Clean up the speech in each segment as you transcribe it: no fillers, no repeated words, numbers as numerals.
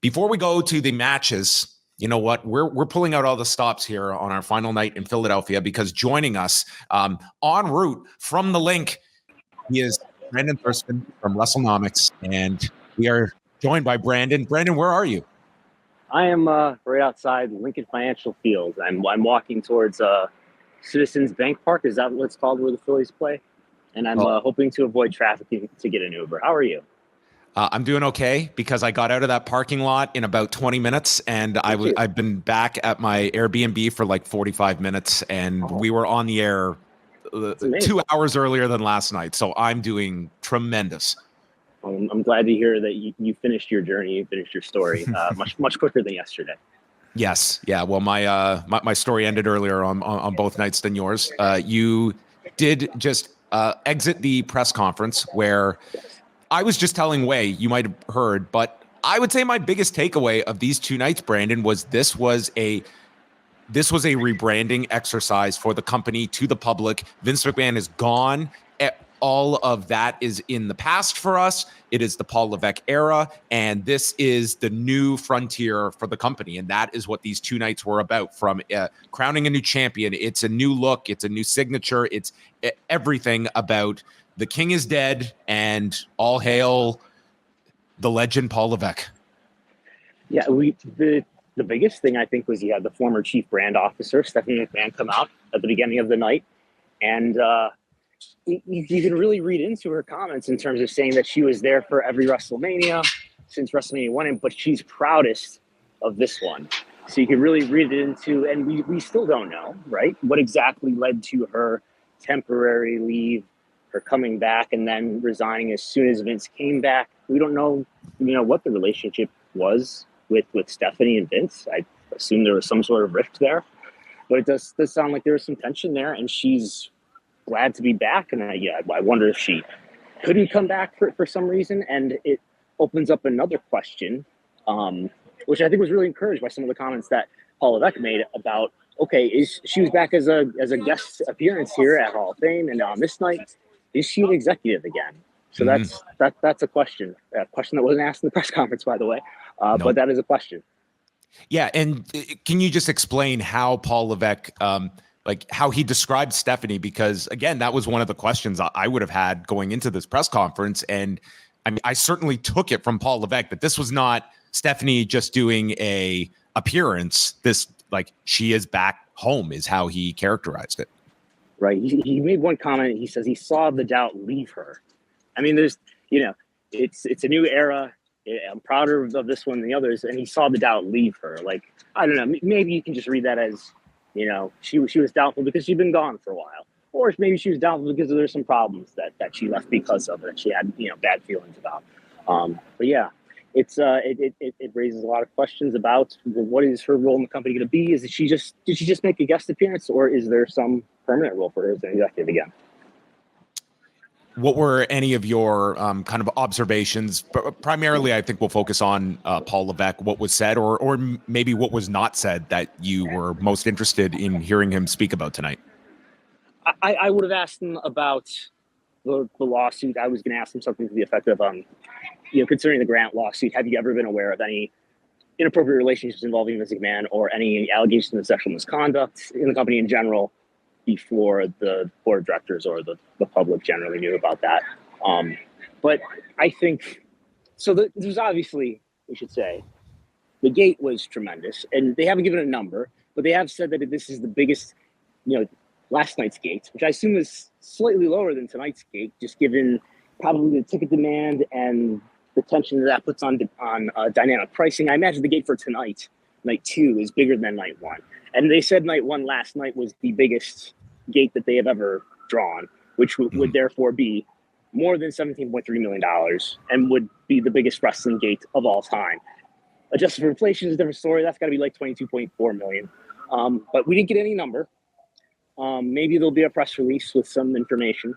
Before we go to the matches, you know what? We're pulling out all the stops here on our final night in Philadelphia because joining us en route from the link, he is Brandon Thurston from WrestleNomics, and we are joined by Brandon. Brandon, where are you? I am right outside Lincoln Financial Field. I'm walking towards Citizens Bank Park. Is that what it's called where the Phillies play? And I'm hoping to avoid traffic to get an Uber. How are you? I'm doing okay because I got out of that parking lot in about 20 minutes, and I've been back at my Airbnb for like 45 minutes, and we were on the air 2 hours earlier than last night. So I'm doing tremendous. I'm glad to hear that you finished your journey, you finished your story much quicker than yesterday. Yes. Yeah. Well, my story ended earlier on both nights than yours. You did just exit the press conference where I was just telling Way, you might have heard, but I would say my biggest takeaway of these two nights, Brandon, was this was a rebranding exercise for the company to the public. Vince McMahon is gone. All of that is in the past for us. It is the Paul Levesque era, and this is the new frontier for the company. And that is what these two nights were about, from crowning a new champion. It's a new look. It's a new signature. It's everything about the king is dead and all hail the legend Paul Levesque. Yeah, the biggest thing I think was you had the former chief brand officer, Stephanie McMahon, come out at the beginning of the night. And you can really read into her comments in terms of saying that she was there for every WrestleMania since WrestleMania 1, but she's proudest of this one. So you can really read it into, and we still don't know, right, what exactly led to her temporary leave, her coming back and then resigning as soon as Vince came back. We don't know, what the relationship was with Stephanie and Vince. I assume there was some sort of rift there, but it does sound like there was some tension there, and she's glad to be back. And I wonder if she couldn't come back for some reason. And it opens up another question, which I think was really encouraged by some of the comments that Paul Levesque made about, she was back as a guest appearance here at Hall of Fame, and on this night, is she an executive again? So that's a question that wasn't asked in the press conference, by the way, but that is a question. Yeah, and can you just explain how Paul Levesque, how he described Stephanie? Because again, that was one of the questions I would have had going into this press conference, and I mean, I certainly took it from Paul Levesque that this was not Stephanie just doing a appearance. This, she is back home, is how he characterized it. Right. He made one comment. He says he saw the doubt leave her. I mean, there's, it's a new era. I'm prouder of this one than the others. And he saw the doubt leave her. I don't know. Maybe you can just read that as, she was doubtful because she'd been gone for a while. Or maybe she was doubtful because there's some problems that she left because of it. She had, bad feelings about. But yeah, it raises a lot of questions about what is her role in the company going to be. Did she just make a guest appearance, or is there some permanent role for her as an executive again? What were any of your kind of observations? Primarily, I think we'll focus on Paul Levesque, what was said, or maybe what was not said that you were most interested in hearing him speak about tonight. I would have asked him about the lawsuit. I was going to ask him something to the effect of, concerning the Grant lawsuit, have you ever been aware of any inappropriate relationships involving Vince McMahon or any allegations of sexual misconduct in the company in general before the board of directors or the public generally knew about that? But I think, there's obviously, we should say, the gate was tremendous, and they haven't given a number, but they have said that this is the biggest, last night's gate, which I assume is slightly lower than tonight's gate, just given probably the ticket demand and the tension that puts on dynamic pricing. I imagine the gate for tonight, night 2, is bigger than night 1. And they said night 1 last night was the biggest gate that they have ever drawn, which would therefore be more than $17.3 million and would be the biggest wrestling gate of all time. Adjusted for inflation is a different story. That's got to be like $22.4 million. But we didn't get any number. Maybe there'll be a press release with some information.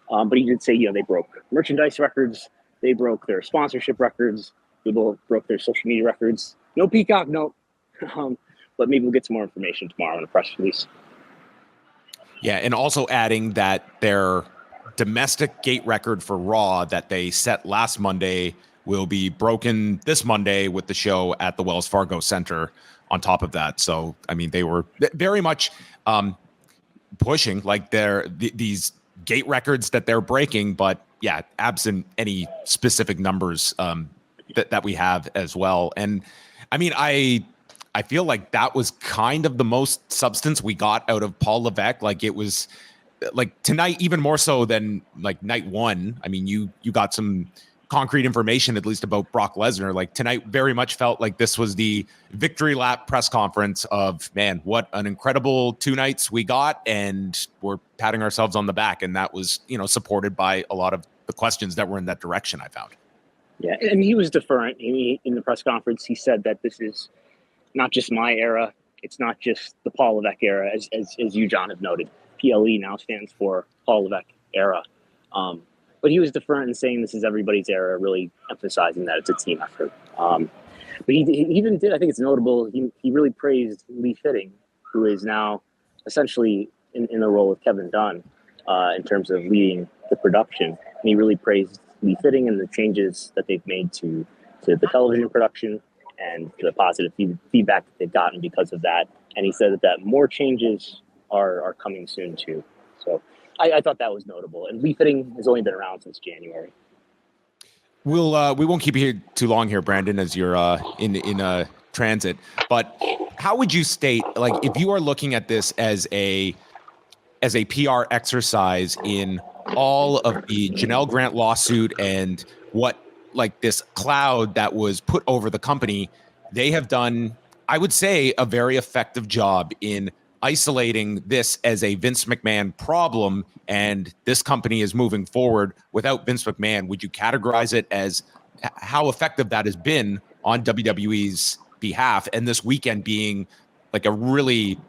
But he did say, they broke merchandise records. They broke their sponsorship records. They both broke their social media records. No Peacock, no. But maybe we'll get some more information tomorrow in a press release. Yeah, and also adding that their domestic gate record for Raw that they set last Monday will be broken this Monday with the show at the Wells Fargo Center on top of that. So, I mean, they were very much pushing like these gate records that they're breaking, but yeah, absent any specific numbers that we have as well. And I mean, I feel like that was kind of the most substance we got out of Paul Levesque. Like it was like tonight, even more so than like night one. I mean, you got some concrete information, at least about Brock Lesnar. Like tonight very much felt like this was the victory lap press conference of, man, what an incredible 2 nights we got. And we're patting ourselves on the back. And that was, supported by a lot of the questions that were in that direction, I found. Yeah. And he was deferent in the press conference. He said that this is not just my era. It's not just the Paul Levesque era, as you, John, have noted. PLE now stands for Paul Levesque era. But he was deferent in saying this is everybody's era, really emphasizing that it's a team effort. But he even did, I think it's notable, he really praised Lee Fitting, who is now essentially in the role of Kevin Dunn in terms of leading the production. And he really praised Lee Fitting and the changes that they've made to the television production and the positive feedback that they've gotten because of that. And he said that more changes are coming soon too. So I thought that was notable. And Lee Fitting has only been around since January. We won't keep you here too long here, Brandon, as you're in transit. But how would you state, like, if you are looking at this as a PR exercise in all of the Janelle Grant lawsuit and what, like, this cloud that was put over the company, they have done, I would say, a very effective job in isolating this as a Vince McMahon problem, and this company is moving forward without Vince McMahon. Would you categorize it as how effective that has been on WWE's behalf, and this weekend being like a really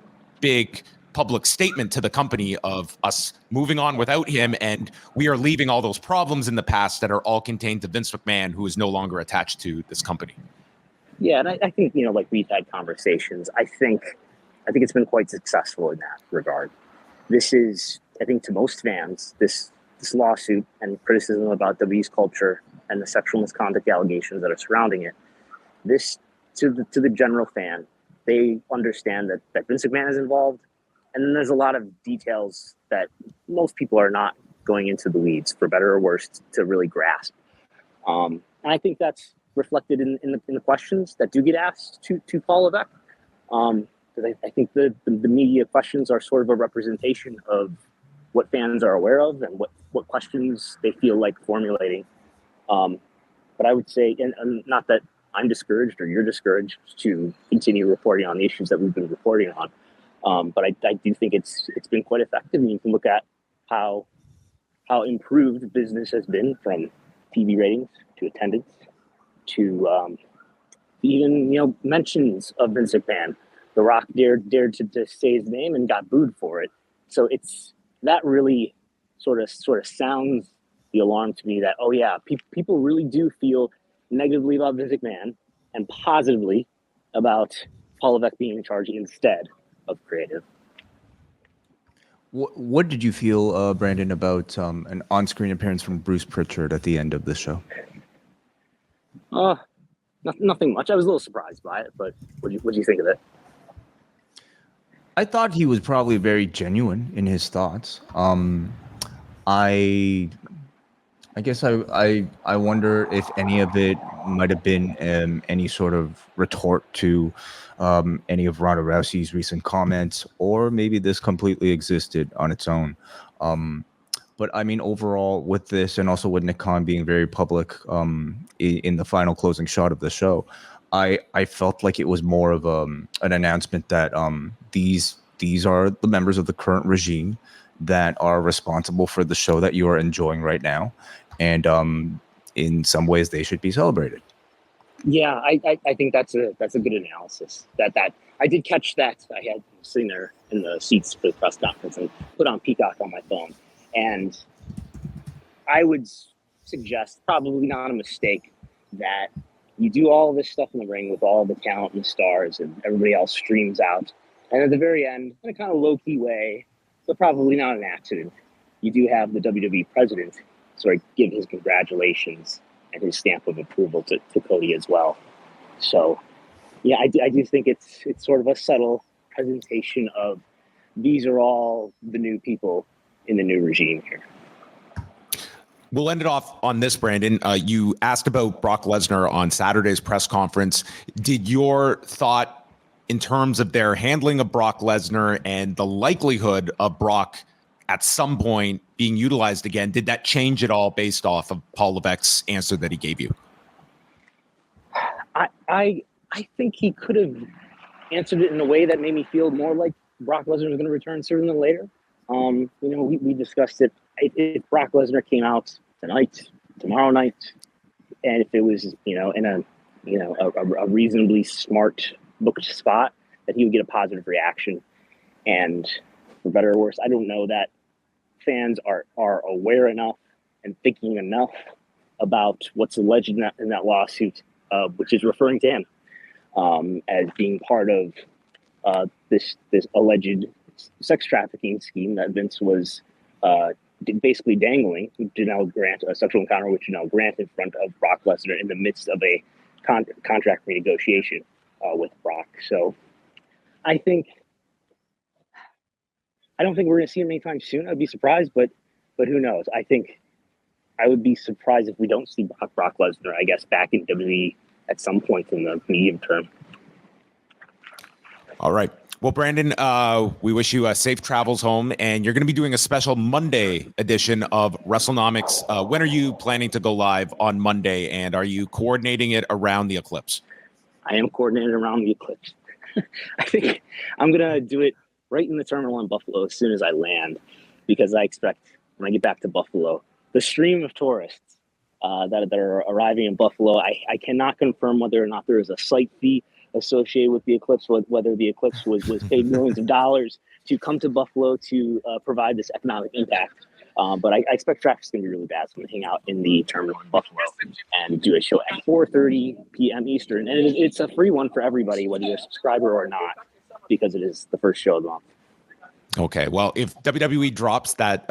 big public statement to the company of us moving on without him, and we are leaving all those problems in the past that are all contained to Vince McMahon, who is no longer attached to this company? Yeah, and I think, like we've had conversations, I think it's been quite successful in that regard. This is, I think, to most fans, this lawsuit and criticism about WWE's culture and the sexual misconduct allegations that are surrounding it, this, to the general fan, they understand that Vince McMahon is involved, and then there's a lot of details that most people are not going into the weeds, for better or worse, to really grasp. And I think that's reflected in the questions that do get asked to Paul Levesque. Because I think the media questions are sort of a representation of what fans are aware of and what questions they feel like formulating. But I would say, and not that I'm discouraged or you're discouraged to continue reporting on the issues that we've been reporting on, but I do think it's been quite effective. And you can look at how improved business has been, from TV ratings to attendance to even mentions of Vince McMahon. The Rock dared to say his name and got booed for it. So it's that really sort of sounds the alarm to me that, oh yeah, people really do feel negatively about Vince McMahon and positively about Paul Levesque being in charge instead of creative. What did you feel, Brandon, about an on-screen appearance from Bruce Pritchard at the end of the show? Nothing much. I was a little surprised by it, but what do you think of it? I thought he was probably very genuine in his thoughts. I guess I wonder if any of it might have been any sort of retort to any of Ronda Rousey's recent comments, or maybe this completely existed on its own. But I mean, overall, with this, and also with Nick Khan being very public in the final closing shot of the show, I felt like it was more of an announcement that these are the members of the current regime that are responsible for the show that you are enjoying right now, and in some ways they should be celebrated. Yeah, I think that's a good analysis. That I did catch that. I had sitting there in the seats for the press conference and put on Peacock on my phone, and I would suggest, probably not a mistake, that you do all of this stuff in the ring with all the talent and the stars, and everybody else streams out, and at the very end, in a kind of low-key way, but probably not an accident, you do have the WWE president sort of give his congratulations and his stamp of approval to Cody as well. So, yeah, I do think it's sort of a subtle presentation of these are all the new people in the new regime here. We'll end it off on this, Brandon. You asked about Brock Lesnar on Saturday's press conference. Did your thought in terms of their handling of Brock Lesnar and the likelihood of Brock at some point being utilized again, did that change at all based off of Paul Levesque's answer that he gave you? I think he could have answered it in a way that made me feel more like Brock Lesnar was going to return sooner than later. We discussed it. If Brock Lesnar came out tonight, tomorrow night, and if it was, in a reasonably smart booked spot, that he would get a positive reaction. And for better or worse, I don't know that fans are aware enough and thinking enough about what's alleged in that lawsuit, which is referring to him as being part of this alleged sex trafficking scheme that Vince was basically dangling Janelle Grant, a sexual encounter with Janelle Grant in front of Brock Lesnar in the midst of a contract renegotiation with Brock. So I don't think we're going to see him anytime soon. I'd be surprised, but who knows? I think I would be surprised if we don't see Brock Lesnar, I guess, back in WWE at some point in the medium term. All right. Well, Brandon, we wish you safe travels home, and you're going to be doing a special Monday edition of WrestleNomics. When are you planning to go live on Monday, and are you coordinating it around the eclipse? I am coordinating around the eclipse. I think I'm going to do it right in the terminal in Buffalo as soon as I land, because I expect when I get back to Buffalo, the stream of tourists that are arriving in Buffalo, I cannot confirm whether or not there is a site fee associated with the eclipse, whether the eclipse was paid millions of dollars to come to Buffalo to provide this economic impact. But I expect traffic's going to be really bad. So I'm going to hang out in the terminal in Buffalo and do a show at 4:30 p.m. Eastern. And it's a free one for everybody, whether you're a subscriber or not, because it is the first show of the month. Okay, well, if WWE drops that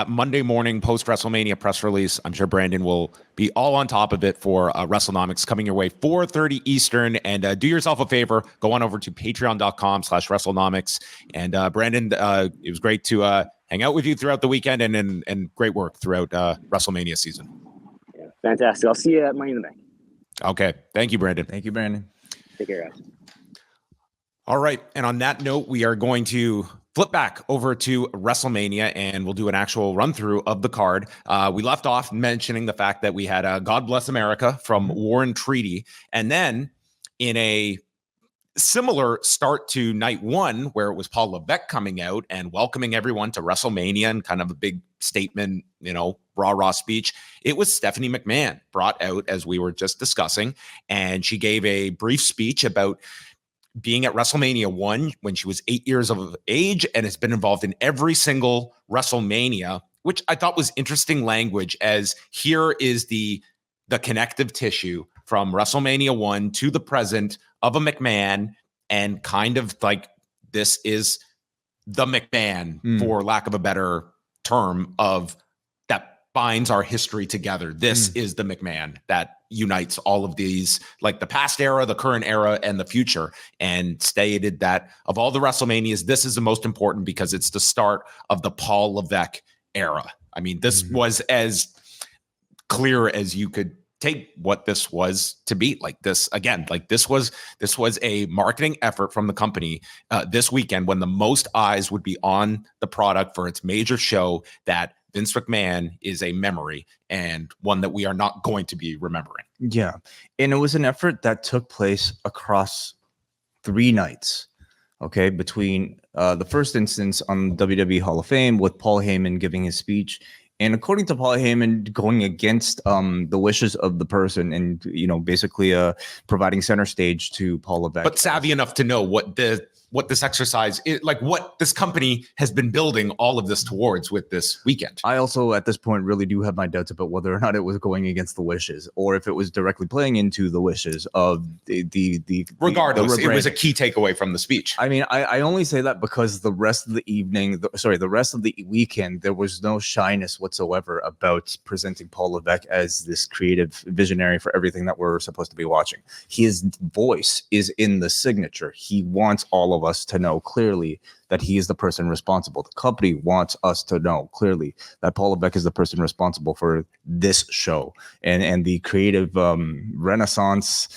Monday morning post-WrestleMania press release, I'm sure Brandon will be all on top of it for WrestleNomics coming your way 4:30 Eastern. And do yourself a favor, go on over to patreon.com/WrestleNomics. And Brandon, it was great to hang out with you throughout the weekend and great work throughout WrestleMania season. Yeah, fantastic. I'll see you at Money in the Bank. Okay, thank you, Brandon. Thank you, Brandon. Take care, guys. All right, and on that note, we are going to flip back over to WrestleMania, and we'll do an actual run through of the card. We left off mentioning the fact that we had God Bless America from War and Treaty. And then in a similar start to night one, where it was Paul Levesque coming out and welcoming everyone to WrestleMania and kind of a big statement, rah-rah speech, it was Stephanie McMahon brought out, as we were just discussing. And she gave a brief speech about being at WrestleMania 1 when she was 8 years of age and has been involved in every single WrestleMania, which I thought was interesting language, as here is the connective tissue from WrestleMania 1 to the present of a McMahon, and kind of like this is the McMahon, for lack of a better term, of that binds our history together. This is the McMahon that unites all of these, like the past era, the current era, and the future, and stated that of all the WrestleManias, this is the most important because it's the start of the Paul Levesque era. I mean, this was as clear as you could take what this was to be. Like this, again, like this was a marketing effort from the company this weekend, when the most eyes would be on the product for its major show, that Vince McMahon is a memory, and one that we are not going to be remembering. Yeah. And it was an effort that took place across 3 nights. Okay. Between the first instance on WWE Hall of Fame with Paul Heyman giving his speech, and according to Paul Heyman, going against the wishes of the person, and basically providing center stage to Paul Levesque. But savvy enough to know what the what this exercise is, like what this company has been building all of this towards with this weekend. I also, at this point, really do have my doubts about whether or not it was going against the wishes, or if it was directly playing into the wishes of the Regardless, the it was a key takeaway from the speech. I mean, I only say that because the rest of the evening, the rest of the weekend, there was no shyness whatsoever about presenting Paul Levesque as this creative visionary for everything that we're supposed to be watching. His voice is in the signature. He wants all of us to know clearly that he is the person responsible. The company wants us to know clearly that Paul Levesque is the person responsible for this show and the creative renaissance,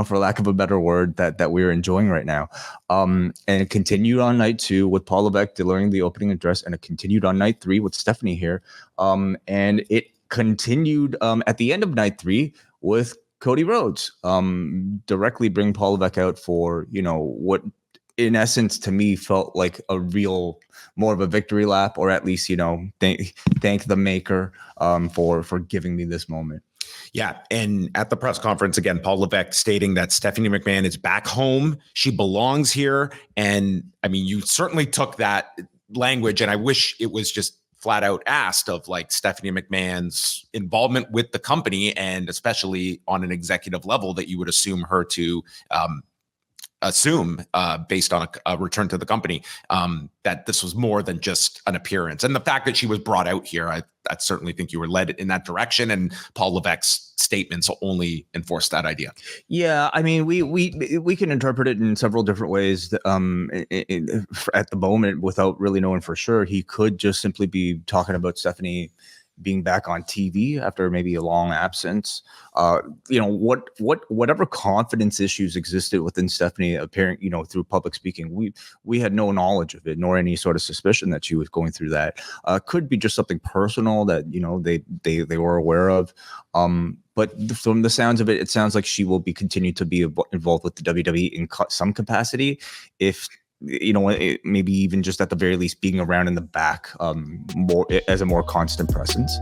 for lack of a better word, that we're enjoying right now. And it continued on night 2 with Paul Levesque delivering the opening address, and it continued on night 3 with Stephanie here. And it continued at the end of night 3 with Cody Rhodes directly bring Paul Levesque out for, what in essence to me felt like a real more of a victory lap, or at least, thank the maker for giving me this moment. Yeah. And at the press conference, again, Paul Levesque stating that Stephanie McMahon is back home. She belongs here. And I mean, you certainly took that language, and I wish it was just flat out asked of like Stephanie McMahon's involvement with the company, and especially on an executive level that you would assume her to based on a return to the company, that this was more than just an appearance. And the fact that she was brought out here, I certainly think you were led in that direction, and Paul Levesque's statements only enforce that idea. Yeah, I mean, we can interpret it in several different ways. At the moment, without really knowing for sure, he could just simply be talking about Stephanie being back on TV after maybe a long absence. Whatever confidence issues existed within Stephanie appearing, through public speaking, we had no knowledge of it, nor any sort of suspicion that she was going through that. Could be just something personal that, they were aware of. But from the sounds of it, it sounds like she will be continued to be involved with the WWE in some capacity, if maybe even just at the very least being around in the back more as a more constant presence.